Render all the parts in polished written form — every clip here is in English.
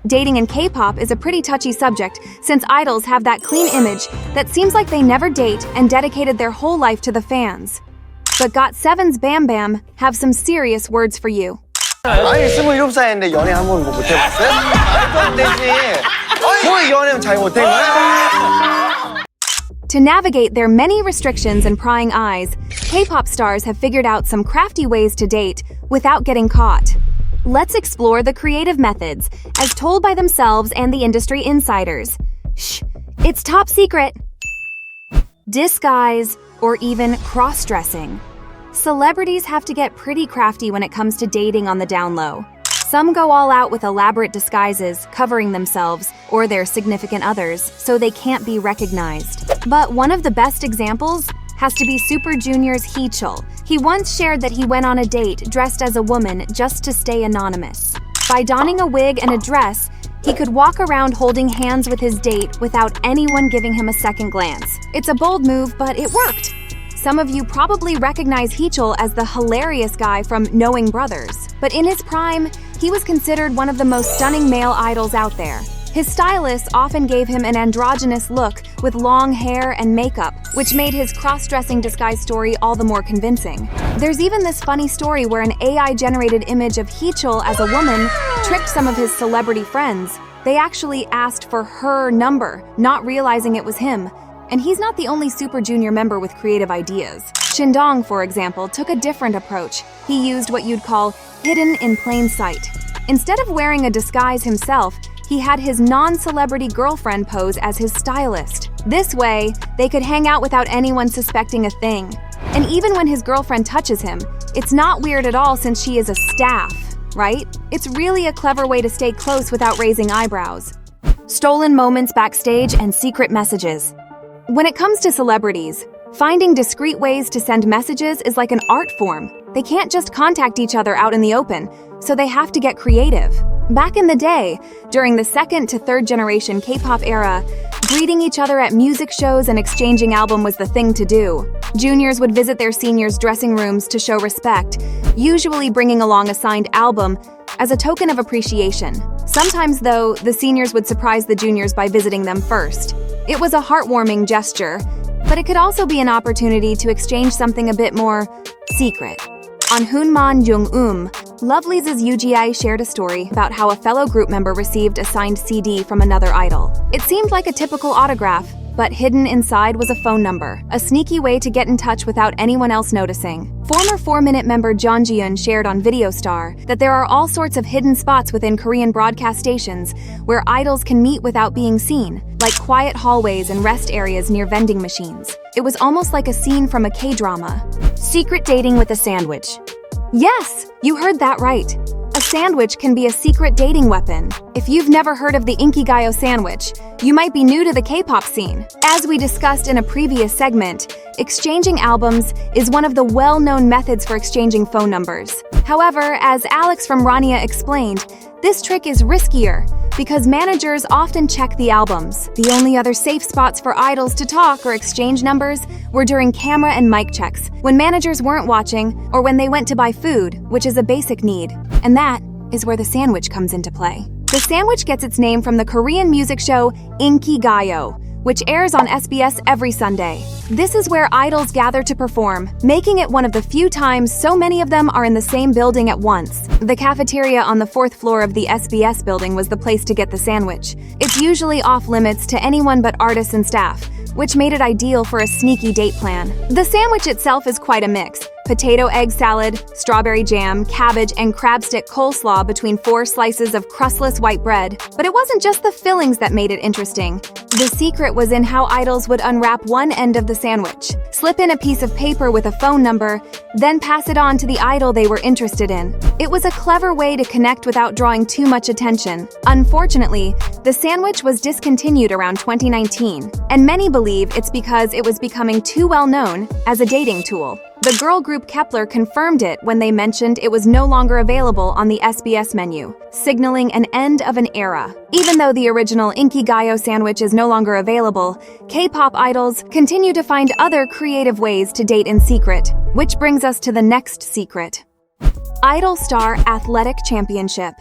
Dating in K-pop is a pretty touchy subject since idols have that clean image that seems like they never date and dedicated their whole life to the fans. But GOT7's Bam Bam have some serious words for you. 아니 27살인데 연애 한 번 못 해봤어요? 말도 안 되지. 뭘 연애는 잘 못한 거야? To navigate their many restrictions and prying eyes, K-pop stars have figured out some crafty ways to date without getting caught. Let's explore the creative methods, as told by themselves and the industry insiders. Shh, it's top secret. Disguise, or even cross-dressing. Celebrities have to get pretty crafty when it comes to dating on the down low. Some go all out with elaborate disguises, covering themselves or their significant others so they can't be recognized. But one of the best examples has to be Super Junior's Heechul. He once shared that he went on a date dressed as a woman just to stay anonymous. By donning a wig and a dress, he could walk around holding hands with his date without anyone giving him a second glance. It's a bold move, but it worked. Some of you probably recognize Heechul as the hilarious guy from Knowing Brothers, but in his prime, he was considered one of the most stunning male idols out there. His stylists often gave him an androgynous look with long hair and makeup, which made his cross-dressing disguise story all the more convincing. There's even this funny story where an AI-generated image of Heechul as a woman tricked some of his celebrity friends. They actually asked for her number, not realizing it was him. And he's not the only Super Junior member with creative ideas. Shindong, for example, took a different approach. He used what you'd call hidden in plain sight. Instead of wearing a disguise himself, he had his non-celebrity girlfriend pose as his stylist. This way, they could hang out without anyone suspecting a thing. And even when his girlfriend touches him, it's not weird at all since she is a staff, right? It's really a clever way to stay close without raising eyebrows. Stolen moments backstage and secret messages. When it comes to celebrities, finding discreet ways to send messages is like an art form. They can't just contact each other out in the open, so they have to get creative. Back in the day, during the second to third generation K-pop era, greeting each other at music shows and exchanging album was the thing to do. Juniors would visit their seniors' dressing rooms to show respect, usually bringing along a signed album as a token of appreciation. Sometimes, though, the seniors would surprise the juniors by visiting them first. It was a heartwarming gesture, but it could also be an opportunity to exchange something a bit more secret. On Hoonman Jung-eum, Lovelyz' UGI shared a story about how a fellow group member received a signed CD from another idol. It seemed like a typical autograph, but hidden inside was a phone number, a sneaky way to get in touch without anyone else noticing. Former 4-Minute member Jeon Ji-eun shared on Videostar that there are all sorts of hidden spots within Korean broadcast stations where idols can meet without being seen, like quiet hallways and rest areas near vending machines. It was almost like a scene from a K-drama. Secret dating with a sandwich. Yes, you heard that right. A sandwich can be a secret dating weapon. If you've never heard of the Inkigayo sandwich, you might be new to the K-pop scene. As we discussed in a previous segment, exchanging albums is one of the well-known methods for exchanging phone numbers. However, as Alex from Rania explained, this trick is riskier because managers often check the albums. The only other safe spots for idols to talk or exchange numbers were during camera and mic checks, when managers weren't watching, or when they went to buy food, which is a basic need. And that is where the sandwich comes into play. The sandwich gets its name from the Korean music show Inkigayo, which airs on SBS every Sunday. This is where idols gather to perform, making it one of the few times so many of them are in the same building at once. The cafeteria on the 4th floor of the SBS building was the place to get the sandwich. It's usually off limits to anyone but artists and staff, which made it ideal for a sneaky date plan. The sandwich itself is quite a mix. Potato egg salad, strawberry jam, cabbage, and crab stick coleslaw between 4 slices of crustless white bread. But it wasn't just the fillings that made it interesting. The secret was in how idols would unwrap one end of the sandwich, slip in a piece of paper with a phone number, then pass it on to the idol they were interested in. It was a clever way to connect without drawing too much attention. Unfortunately, the sandwich was discontinued around 2019, and many believe it's because it was becoming too well known as a dating tool. The girl group Kepler confirmed it when they mentioned it was no longer available on the SBS menu, signaling an end of an era. Even though the original Inkigayo sandwich is no longer available, K-pop idols continue to find other creative ways to date in secret, which brings us to the next secret. Idol Star Athletic Championship.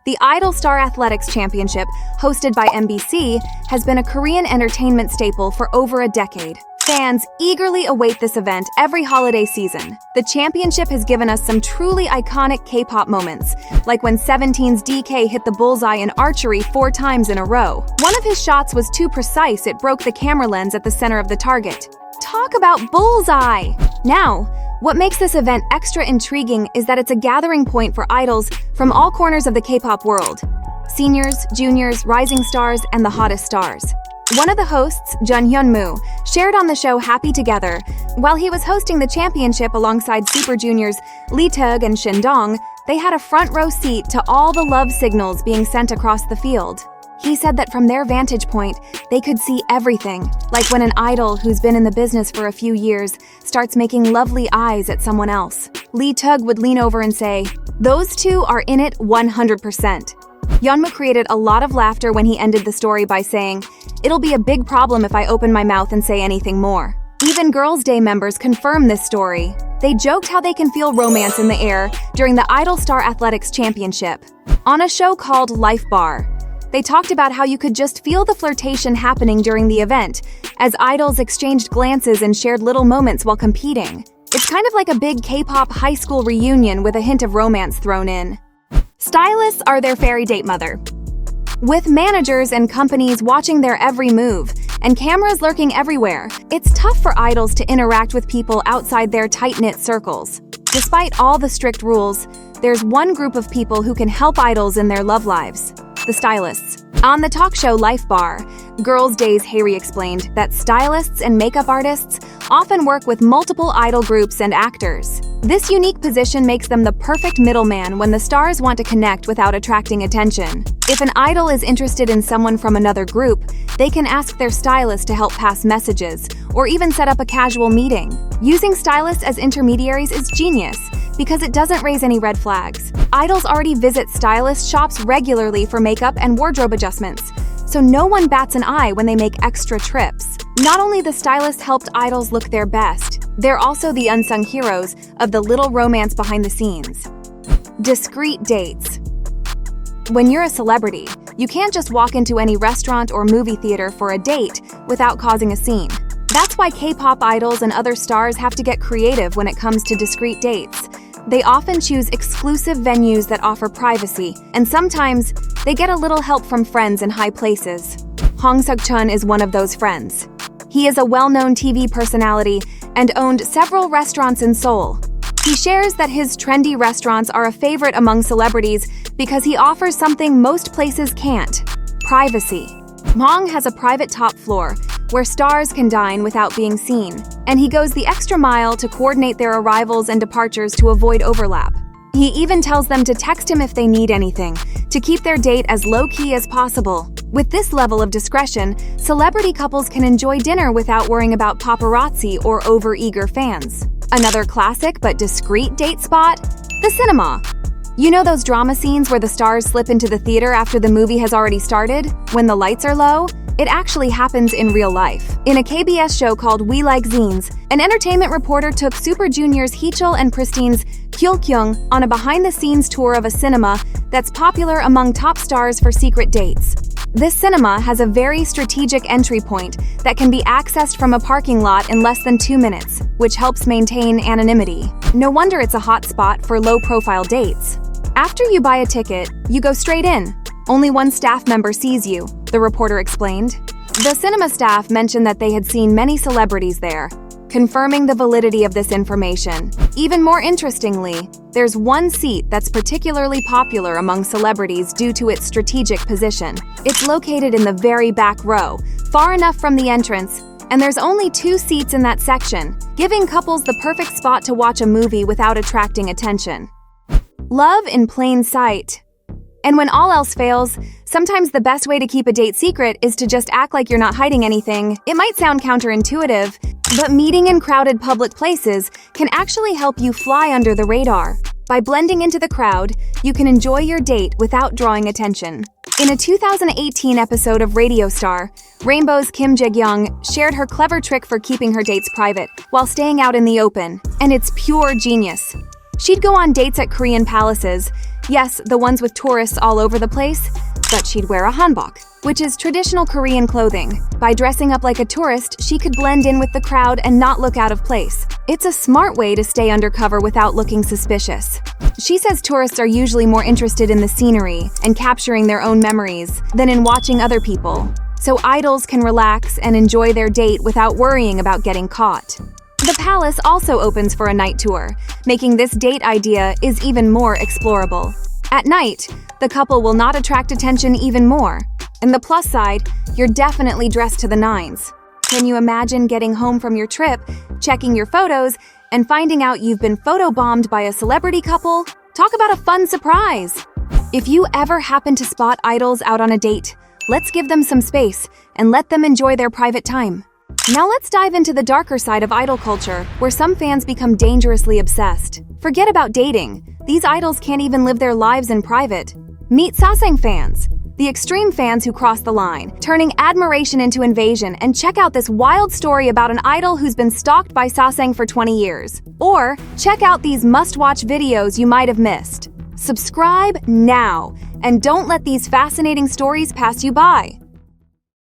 The Idol Star Athletics Championship, hosted by MBC, has been a Korean entertainment staple for over a decade. Fans eagerly await this event every holiday season. The championship has given us some truly iconic K-pop moments, like when 17's DK hit the bullseye in archery 4 times in a row. One of his shots was too precise it broke the camera lens at the center of the target. Talk about bullseye! Now, what makes this event extra intriguing is that it's a gathering point for idols from all corners of the K-pop world. Seniors, juniors, rising stars, and the hottest stars. One of the hosts, Jun Hyun-moo, shared on the show Happy Together. While he was hosting the championship alongside Super Juniors Lee Tug and Shin Dong, they had a front row seat to all the love signals being sent across the field. He said that from their vantage point, they could see everything, like when an idol who's been in the business for a few years starts making lovely eyes at someone else. Lee Tug would lean over and say, "Those two are in it 100%. Yeonmu created a lot of laughter when he ended the story by saying, "It'll be a big problem if I open my mouth and say anything more." Even Girls' Day members confirm this story. They joked how they can feel romance in the air during the Idol Star Athletics Championship. On a show called Life Bar, they talked about how you could just feel the flirtation happening during the event, as idols exchanged glances and shared little moments while competing. It's kind of like a big K-pop high school reunion with a hint of romance thrown in. Stylists are their fairy date mother. With managers and companies watching their every move and cameras lurking everywhere, it's tough for idols to interact with people outside their tight-knit circles. Despite all the strict rules, there's one group of people who can help idols in their love lives: the stylists. On the talk show Life Bar, Girls' Day's Harry explained that stylists and makeup artists often work with multiple idol groups and actors. This unique position makes them the perfect middleman when the stars want to connect without attracting attention. If an idol is interested in someone from another group, they can ask their stylist to help pass messages, or even set up a casual meeting. Using stylists as intermediaries is genius, because it doesn't raise any red flags. Idols already visit stylist shops regularly for makeup and wardrobe adjustments, so no one bats an eye when they make extra trips. Not only the stylists helped idols look their best, they're also the unsung heroes of the little romance behind the scenes. Discreet dates. When you're a celebrity, you can't just walk into any restaurant or movie theater for a date without causing a scene. That's why K-pop idols and other stars have to get creative when it comes to discreet dates. They often choose exclusive venues that offer privacy, and sometimes they get a little help from friends in high places. Hong Seok-chun is one of those friends. He is a well-known TV personality and owned several restaurants in Seoul. He shares that his trendy restaurants are a favorite among celebrities because he offers something most places can't: privacy. Hong has a private top floor where stars can dine without being seen, and he goes the extra mile to coordinate their arrivals and departures to avoid overlap. He even tells them to text him if they need anything, to keep their date as low-key as possible. With this level of discretion, celebrity couples can enjoy dinner without worrying about paparazzi or over-eager fans. Another classic but discreet date spot? The cinema. You know those drama scenes where the stars slip into the theater after the movie has already started, when the lights are low? It actually happens in real life. In a KBS show called We Like Zines, an entertainment reporter took Super Junior's Heechul and Pristine's Kyul-kyung on a behind-the-scenes tour of a cinema that's popular among top stars for secret dates. This cinema has a very strategic entry point that can be accessed from a parking lot in less than 2 minutes, which helps maintain anonymity. No wonder it's a hot spot for low-profile dates. After you buy a ticket, you go straight in. Only one staff member sees you, the reporter explained. The cinema staff mentioned that they had seen many celebrities there, confirming the validity of this information. Even more interestingly, there's one seat that's particularly popular among celebrities due to its strategic position. It's located in the very back row, far enough from the entrance, and there's only 2 seats in that section, giving couples the perfect spot to watch a movie without attracting attention. Love in plain sight. And when all else fails, sometimes the best way to keep a date secret is to just act like you're not hiding anything. It might sound counterintuitive, but meeting in crowded public places can actually help you fly under the radar. By blending into the crowd, you can enjoy your date without drawing attention. In a 2018 episode of Radio Star, Rainbow's Kim Jae-kyung shared her clever trick for keeping her dates private while staying out in the open, and it's pure genius. She'd go on dates at Korean palaces, Yes, the ones with tourists all over the place, but she'd wear a hanbok, which is traditional Korean clothing. By dressing up like a tourist, she could blend in with the crowd and not look out of place. It's a smart way to stay undercover without looking suspicious. She says tourists are usually more interested in the scenery and capturing their own memories than in watching other people, so idols can relax and enjoy their date without worrying about getting caught. The palace also opens for a night tour, making this date idea is even more explorable. At night, the couple will not attract attention even more. And the plus side, you're definitely dressed to the nines. Can you imagine getting home from your trip, checking your photos, and finding out you've been photobombed by a celebrity couple? Talk about a fun surprise! If you ever happen to spot idols out on a date, let's give them some space and let them enjoy their private time. Now let's dive into the darker side of idol culture, where some fans become dangerously obsessed. Forget about dating. These idols can't even live their lives in private. Meet sasaeng fans, the extreme fans who cross the line, turning admiration into invasion. And check out this wild story about an idol who's been stalked by sasaeng for 20 years. Or check out these must-watch videos you might have missed. Subscribe now, and don't let these fascinating stories pass you by.